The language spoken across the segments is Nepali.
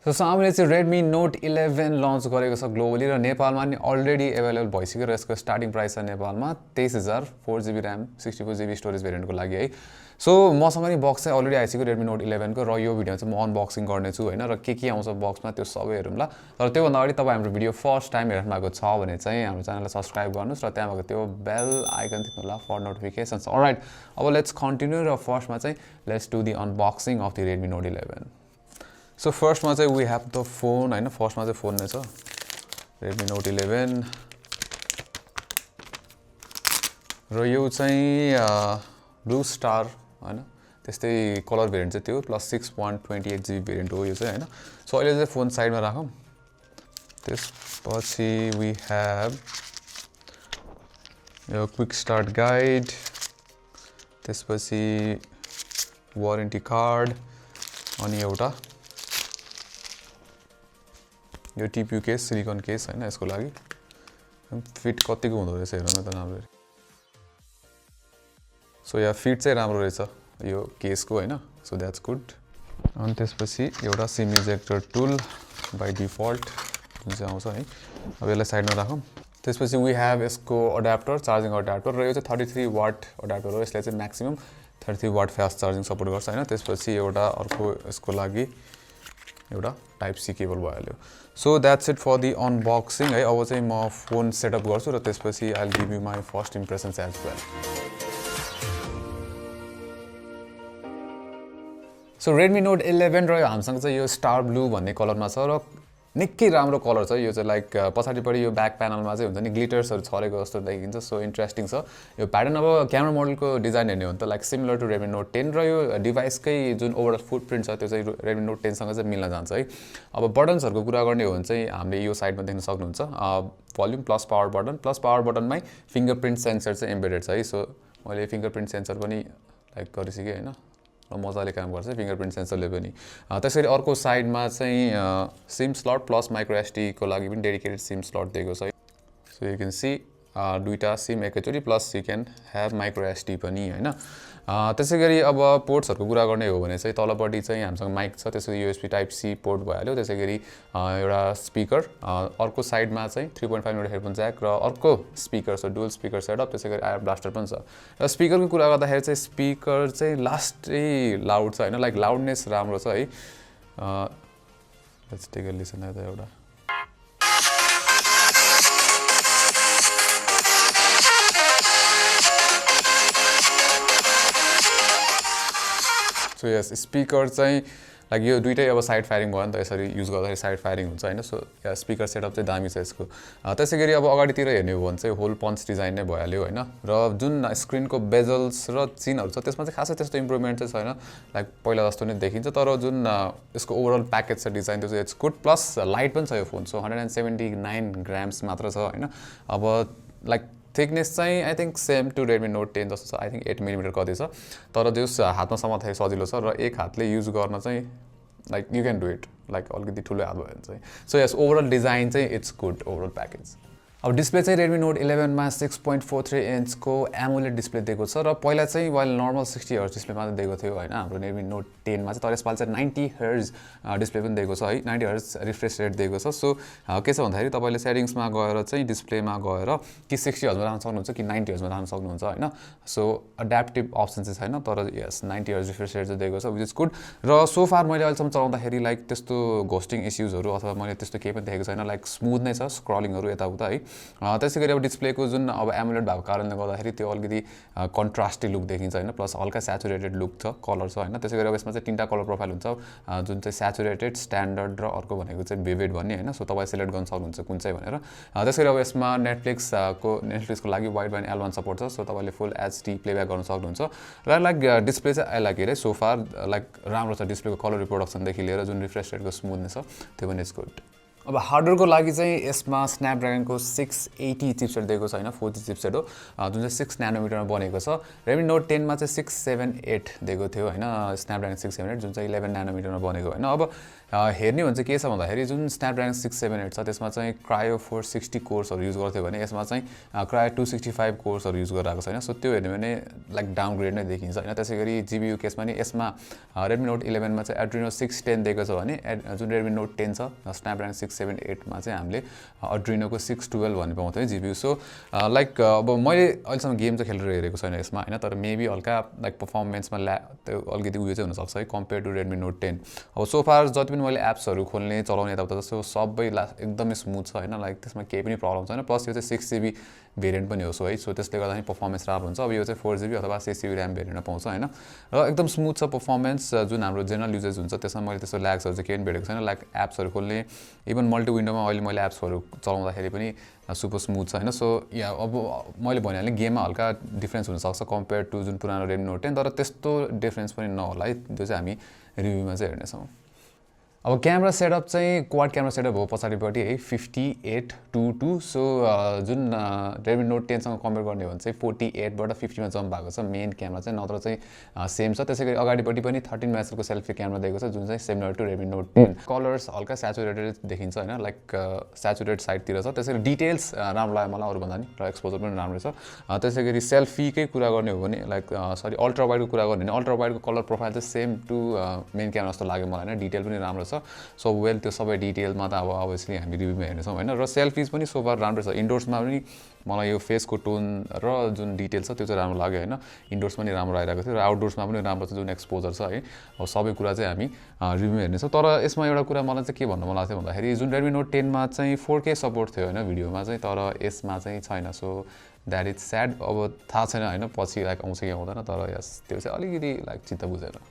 So Xiaomi चाहिँ Redmi Note 11 लन्च गरेको छ ग्लोबली र नेपालमा नि अलरेडी अवेलेबल भइसक्यो र यसको स्टार्टिङ प्राइस छ नेपालमा 23000 4GB RAM 64GB स्टोरेज भेरिएन्टको लागि है। सो मसँग नि बक्स चाहिँ अलरेडी आइसक्यो Redmi Note 11 को र यो भिडियो चाहिँ म अनबक्सिङ गर्ने छु हैन र के आउँछ बक्समा त्यो सबै हेरौँला। तर त्यो भन्दा अगाडि तपाईं हाम्रो भिडियो फर्स्ट टाइम हेर्न भएको छ भने चाहिँ हाम्रो च्यानललाई सब्स्क्राइब गर्नुस् र त्यहाँ भएको त्यो बेल आइकन थिच्नु होला फर नोटिफिकेसन्स। अलराइट, अब लेट्स कन्टिन्यू र फर्स्टमा चाहिँ let's do the unboxing of the Redmi Note 11। So first मा चाहिँ we have the phone हैन, फर्स्ट मा चाहिँ फोन नै छ Redmi Note 11 र यो चाहिँ ब्लू स्टार हैन, त्यस्तै कलर भेरिएन्ट चाहिँ त्यो प्लस 6.28GB भेरिएन्ट हो यो चाहिँ हैन। सो अहिले चाहिँ फोन साइडमा राखौँ। त्यसपछि we have यो क्विक स्टार्ट गाइड, त्यसपछि वारेन्टी कार्ड अनि एउटा यो टिप्यू केस सिलिकन केस हैन, यसको लागि फिट कतिको हुँदो रहेछ हेर्नु न त राम्रो। सो या फिट चाहिँ राम्रो रहेछ यो केसको हैन, सो द्याट्स गुड। अनि त्यसपछि एउटा SIM ejector tool by default जुन चाहिँ आउँछ है। अब यसलाई साइडमा राखौँ। त्यसपछि वी हेभ यसको अड्याप्टर, चार्जिङ अड्याप्टर र यो चाहिँ 33 वाट अड्याप्टर हो। यसले चाहिँ maximum 33 watt fast charging support गर्छ हैन। त्यसपछि एउटा अर्को यसको लागि एउटा टाइप सी केबल भइहाल्यो। So that's it for the unboxing है। अब चाहिँ म फोन सेटअप गर्छु र त्यसपछि I will give you my first impressions as well. So Redmi Note 11 र हामीसँग चाहिँ यो स्टार ब्लू भन्ने कलरमा छ र निकै राम्रो कलर छ यो चाहिँ। लाइक पछाडिपट्टि यो ब्याक प्यानलमा चाहिँ हुन्छ नि ग्लिटर्सहरू छरेको जस्तो देखिन्छ। सो इन्ट्रेस्टिङ छ यो प्याटर्न। अब क्यामेरा मोडलको डिजाइन हेर्ने हो भने त like similar to Redmi Note 10 र यो डिभाइसकै जुन ओभरअल फुटप्रिन्ट छ त्यो चाहिँ Redmi Note 10 सँग चाहिँ मिल्न जान्छ है। अब बटन्सहरूको कुरा गर्ने हो भने चाहिँ हामीले यो साइडमा देख्न सक्नुहुन्छ भोल्युम प्लस पावर बटनमै फिङ्गरप्रिन्ट सेन्सर चाहिँ एम्बेडेड छ है। सो मैले फिङ्गरप्रिन्ट सेन्सर पनि लाइक गरिसकेँ हैन, मजाले काम गर्छ फिङ्गरप्रिन्ट सेन्सरले पनि। त्यसरी अर्को साइडमा चाहिँ SIM slot plus micro SD को लागि पनि डेडिकेटेड सिम स्लट दिएको छ। सो यु क्यान सी दुईटा सिम एकैचोटि plus you can have micro SD पनि हैन। त्यसै गरी अब पोर्ट्सहरूको कुरा गर्ने हो भने चाहिँ तलपट्टि चाहिँ हामीसँग माइक छ, त्यसपछि USB टाइप सी पोर्ट भइहाल्यो। त्यसै गरी एउटा स्पिकर, अर्को साइडमा चाहिँ 3.5mm हेडफोन ज्याक र अर्को स्पिकर छ, डुअल स्पिकर सेटअप। त्यसै गरी आयर ब्लास्टर पनि छ। र स्पिकरको कुरा गर्दाखेरि चाहिँ स्पिकर चाहिँ लास्टै लाउड छ हैन, लाइक लाउडनेस राम्रो छ है। Let's take a listen at एउटा। सो यस स्पिकर चाहिँ लाइक यो दुइटै अब साइड फायरिङ भयो नि त, यसरी युज गर्दाखेरि साइड फायरिङ हुन्छ हैन। सो या स्पिकर सेटअप चाहिँ दामी छ यसको। त्यसै गरी अब अगाडितिर हेर्ने हो भने चाहिँ होल पन्च डिजाइन नै भइहाल्यो हैन। र जुन स्क्रिनको बेजल्स र चिनहरू छ त्यसमा चाहिँ खासै त्यस्तो इम्प्रुभमेन्ट चाहिँ छैन, लाइक पहिला जस्तो नै देखिन्छ। तर जुन यसको ओभरअल प्याकेज छ डिजाइन त्यो चाहिँ इट्स गुड। प्लस लाइट पनि छ यो फोन। सो 179 ग्राम्स मात्र छ हैन। अब लाइक थिकनेस चाहिँ I think same to Redmi Note 10 जस्तो छ। आई थिङ्क 8mm कति छ, तर जस हातमा समात्दाखेरि सजिलो छ र एक हातले युज गर्न चाहिँ like you can do it, like अलिकति ठुलो हात भयो भने चाहिँ। सो यस ओभरअल डिजाइन चाहिँ इट्स गुड ओभरअल प्याकेज। अब डिस्प्ले चाहिँ Redmi Note 11 मा 6.43 इन्चको AMOLED डिस्प्ले दिएको छ र पहिला चाहिँ वाइल नर्मल 60Hz डिस्प्ले मात्र दिएको थियो हैन हाम्रो Redmi Note 10 मा चाहिँ। तर यसपालि चाहिँ 90Hz डिस्प्ले पनि दिएको छ है, 90Hz रिफ्रेश रेट दिएको छ। सो के छ भन्दाखेरि तपाईले सेटिङ्समा गएर चाहिँ डिस्प्लेमा गएर कि 60Hz मा राख्न सक्नुहुन्छ कि 90Hz मा राख्न सक्नुहुन्छ हैन। सो एडाप्टिभ अप्सन चाहिँ छैन, तर यस 90Hz रिफ्रेश रेट चाहिँ दिएको छ, विच इज गुड। र सो फार मैले अहिलेसम्म चलाउँदाखेरि लाइक त्यस्तो घोस्टिङ इस्युजहरू अथवा मैले त्यस्तो केही पनि देखेको छैन। लाइक स्मुथ नै छ स्क्रलिङहरू यताउता है। त्यसै गरी अब डिस्प्लेको जुन अब AMOLED भएको कारणले गर्दाखेरि त्यो अलिकति कन्ट्रास्टी लुक देखिन्छ हैन, प्लस हल्का स्याचुरेटेड लुक छ, कलर छ हैन। त्यसै गरी अब यसमा चाहिँ तीनटा कलर प्रोफाइल हुन्छ, जुन चाहिँ स्याचुरेटेड, स्ट्यान्डर्ड र अर्को भनेको चाहिँ विभिड भन्ने हैन। सो तपाईँ सिलेक्ट गर्न सक्नुहुन्छ कुन चाहिँ भनेर। त्यसै गरी अब यसमा नेटफ्लिक्सको लागि वाइड ब्यान्ड L1 सपोर्ट छ। सो तपाईँले फुल HD प्लेब्याक गर्न सक्नुहुन्छ। र लाइक डिस्प्ले चाहिँ आई लाइक हेरे सो फार, लाइक राम्रो छ डिस्प्लेको कलर रिप्रोडक्सनदेखि लिएर जुन रिफ्रेश रेटको स्मुथनेस छ त्यो पनि इज गुड। अब हार्डवेयरको लागि चाहिँ यसमा स्न्यापड्र्यागनको 680 चिपसेट दिएको छ हैन, 4G चिपसेट हो जुन चाहिँ 6nm मा बनेको छ। Redmi Note 10 मा चाहिँ 678 दिएको थियो हैन, स्न्यापड्र्यागन 678 जुन चाहिँ 11nm मा बनेको हैन। अब हेर्ने भने चाहिँ के छ भन्दाखेरि जुन स्न्यापड्रागन 678 छ त्यसमा चाहिँ क्रायो 460 कोर्सहरू युज गर्थ्यो भने यसमा चाहिँ क्रायो 265 कोर्सहरू युज गरिरहेको छैन सो त्यो हेर्ने भने लाइक डाउनग्रेड नै देखिन्छ होइन त्यसै गरी जिबियु केसमा नि यसमा Redmi Note 11 मा चाहिँ Adreno 610 दिएको छ भने जुन Redmi Note 10 छ स्न्यापड्रागन 678 मा चाहिँ हामीले Adreno को 612 भन्ने पाउँथ्यो है जिबियु सो लाइक अब मैले अहिलेसम्म गेम चाहिँ खेलेर हेरेको छैन यसमा होइन तर मेबी हल्का लाइक पर्फर्मेन्समा त्यो अलिकति उयो चाहिँ हुनसक्छ है कम्पेयर टु Redmi Note 10 अब सो फार जति पनि मैले एप्सहरू खोल्ने चलाउने यताउता जस्तो सबै एकदमै स्मुथ छ होइन लाइक त्यसमा केही पनि प्रब्लम छैन प्लस यो चाहिँ 6GB भेरिएन्ट पनि हो सो है सो त्यसले गर्दा पर्फर्मेन्स राम्रो हुन्छ अब यो चाहिँ 4GB अथवा 6GB ऱ्याम भेरिएन्टमा पाउँछ होइन र एकदम स्मुथ छ पर्फर्मेन्स जुन हाम्रो जेनरल युजेज हुन्छ त्यसमा मैले त्यस्तो ल्याग्सहरू चाहिँ केही पनि भेटेको छैन लाइक एप्सहरू खोल्ने इभन मल्टी विन्डोमा अहिले मैले एप्सहरू चलाउँदाखेरि पनि सुपर स्मुथ छ होइन सो या अब मैले भनिहालेँ गेममा हल्का डिफ्रेन्स हुनसक्छ कम्पेयर टु जुन पुरानो Redmi Note 10 तर त्यस्तो डिफ्रेन्स पनि नहोला है त्यो चाहिँ हामी रिभ्यूमा चाहिँ हेर्नेछौँ अब क्यामेरा सेटअप चाहिँ क्वाड क्यामेरा सेटअप हो पछाडिपट्टि है 5822 सो जुन Redmi Note 10 सँग कम्पेयर गर्ने हो भने चाहिँ 48 बाट 50 मा जम्प भएको छ मेन क्यामेरा चाहिँ नत्र चाहिँ सेम छ त्यसैगरी अगाडिपट्टि पनि 13 मेगापिक्सलको सेल्फी क्यामेरा दिएको छ जुन चाहिँ similar to Redmi Note 10 colours हल्का स्याचुरेटेड देखिन्छ हैन लाइक स्याचुरेटेड साइडतिर छ त्यसैगरी डिटेल्स राम्रो लाग्यो मलाई अरु भन्दा नि र एक्सपोजर पनि राम्रो छ त्यसैगरी सेल्फीकै कुरा गर्ने हो भने लाइक सरी अल्ट्रा वाइडको कुरा गर्ने हो भने अल्ट्रा वाइडको कलर प्रोफाइल चाहिँ सेम टु मेन क्यामेरा जस्तो लाग्यो मलाई हैन डिटेल पनि राम्रो छ सो वेल त्यो सबै डिटेलमा त अब अभियसली हामी रिभ्यूमा हेर्नेछौँ हैन र सेल्फिज पनि सोफार राम्रो छ इन्डोर्समा पनि मलाई यो फेसको टोन र जुन डिटेल छ त्यो चाहिँ राम्रो लाग्यो हैन इन्डोर्स पनि राम्रो आइरहेको थियो र आउटडोर्समा पनि राम्रो छ जुन एक्सपोजर छ है अब सबै कुरा चाहिँ हामी रिभ्यूमा हेर्नेछौँ तर यसमा एउटा कुरा मलाई चाहिँ के भन्नु मन लाग्थ्यो भन्दाखेरि जुन Redmi Note 10 मा चाहिँ 4K सपोर्ट थियो हैन भिडियोमा चाहिँ तर यसमा चाहिँ छैन सो द्याट इज स्याड अब थाहा छैन हैन पछि लाइक आउँछ कि आउँदैन तर यस त्यो चाहिँ अलिकति लाइक चित्त बुझेन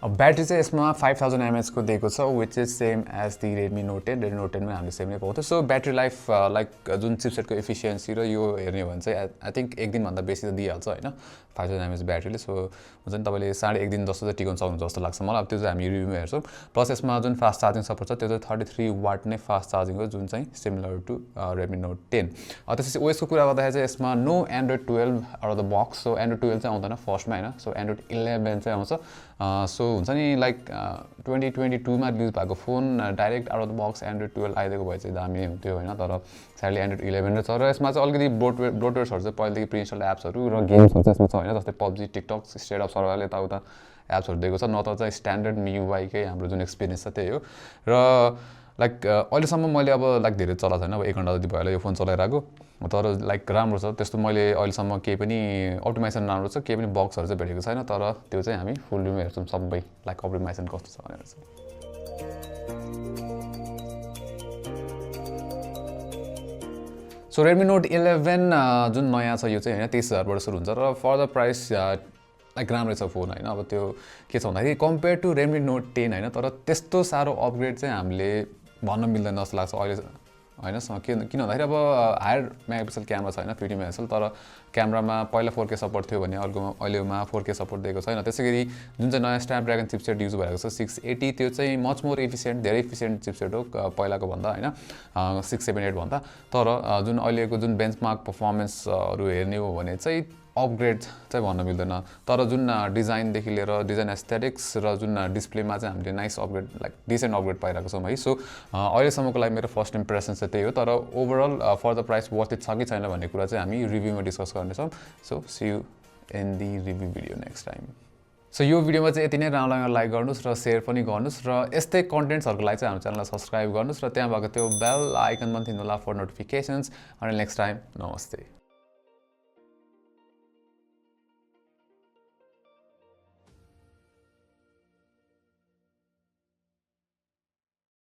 अब ब्याट्री चाहिँ यसमा 5000 mAh को दिएको छ which is same as the Redmi Note 10 Redmi Note 10 मा हामीले सेम नै पाउँथ्यो सो ब्याट्री लाइफ लाइक जुन चिपसेटको एफिसिएन्सी र यो हेर्ने हो भने चाहिँ आई थिंक एक दिन भन्दा बेसी त दिइहाल्छ हैन 5000 mAh ब्याट्रीले सो हुन्छ नि तपाईले 1.5 दिन जस्तो चाहिँ टिकाउन सक्नुहुन्छ जस्तो लाग्छ मलाई अब त्यो चाहिँ हामी रिभ्यूमा हेर्छौँ प्लस यसमा जुन फास्ट चार्जिङ सपोर्ट छ त्यो चाहिँ 33 वाट नै फास्ट चार्जिङ हो जुन चाहिँ सिमिलर टु Redmi Note 10 त्यसपछि ओएसको कुरा गर्दाखेरि चाहिँ यसमा no Android 12 out of the box so Android 12 चाहिँ आउँदैन फर्स्टमा हैन सो Android 11 चाहिँ आउँछ सो हुन्छ नि लाइक 2022 मा रिलिज भएको phone direct out of the box Android 12 आइदिएको भए चाहिँ दामी हुन्थ्यो हैन तर स्याडली Android 11 छ र यसमा चाहिँ अलिकति ब्रोडवेयर्सहरु चाहिँ पहिलेदेखि प्रिइन्स्टल एप्सहरु र गेम्सहरु चाहिँ यसमा छ हैन जस्तै PUBG TikTok state of survival यताउता एप्सहरु दिएको छ नत्र चाहिँ स्ट्यान्डर्ड MIUI कै हाम्रो जुन एक्सपिरियन्स छ त्यही हो र लाइक अहिलेसम्म मैले अब लाइक धेरै चलाएको छैन अब 1 घण्टा जति भयो होला यो फोन चलाइरहेको तर लाइक राम्रो छ त्यस्तो मैले अहिलेसम्म केही पनि अप्टिमाइजेसन राम्रो छ केही पनि बक्सहरु चाहिँ भेटेको छैन तर त्यो चाहिँ हामी फुल रिभ्यू हेर्छौँ सबै लाइक अप्टिमाइजेसन कस्तो छ भनेर चाहिँ सो Redmi Note 11 जुन नयाँ छ यो चाहिँ हैन 23000 बाट सुरु हुन्छ र फर द प्राइस लाइक राम्रै छ फोन हैन अब त्यो के छ भन्दाखेरि कम्पेयर टु Redmi Note 10 हैन तर त्यस्तो सारो अपग्रेड चाहिँ हामीले भन्न मिल्दैन जस्तो लाग्छ अहिले हैन किन भन्दाखेरि अब हायर मेगापिक्सल क्यामेरा छ हैन 50 मेगापिक्सल तर क्यामेरामा पहिला 4K सपोर्ट थियो भने अहिलेमा 4K सपोर्ट दिएको छैन त्यसैगरी जुन चाहिँ नयाँ स्न्यापड्रागन चिपसेट युज भएको छ 680 त्यो चाहिँ मच मोर एफिसिएन्ट धेरै एफिसिएन्ट चिपसेट हो पहिलाको भन्दा हैन 678 भन्दा तर जुन अहिलेको जुन बेन्चमार्क पर्फर्मेन्सहरु हेर्ने हो भने चाहिँ अपग्रेड चाहिँ भन्न मिल्दैन तर जुन डिजाइनदेखि लिएर डिजाइन एस्थेटिक्स र जुन डिस्प्लेमा चाहिँ हामीले nice upgrade like decent upgrade पाइरहेको छौँ है सो अहिलेसम्मको लागि मेरो फर्स्ट इम्प्रेसन चाहिँ त्यही हो तर overall for the price worth it छ कि छैन भन्ने कुरा चाहिँ हामी रिभ्यूमा डिस्कस गर्नेछौँ so see you in the review video next time so यो भिडियोमा चाहिँ यति नै राम्रो लाग्यो लाइक गर्नुस् र शेयर पनि गर्नुस् र यस्तै कन्टेन्ट्सहरुको लागि चाहिँ हाम्रो च्यानललाई सब्स्क्राइब गर्नुस् र त्यहाँ भएको त्यो बेल आइकन पनि थिच्नु होला फर नोटिफिकेसन्स अनि नेक्स्ट टाइम नमस्ते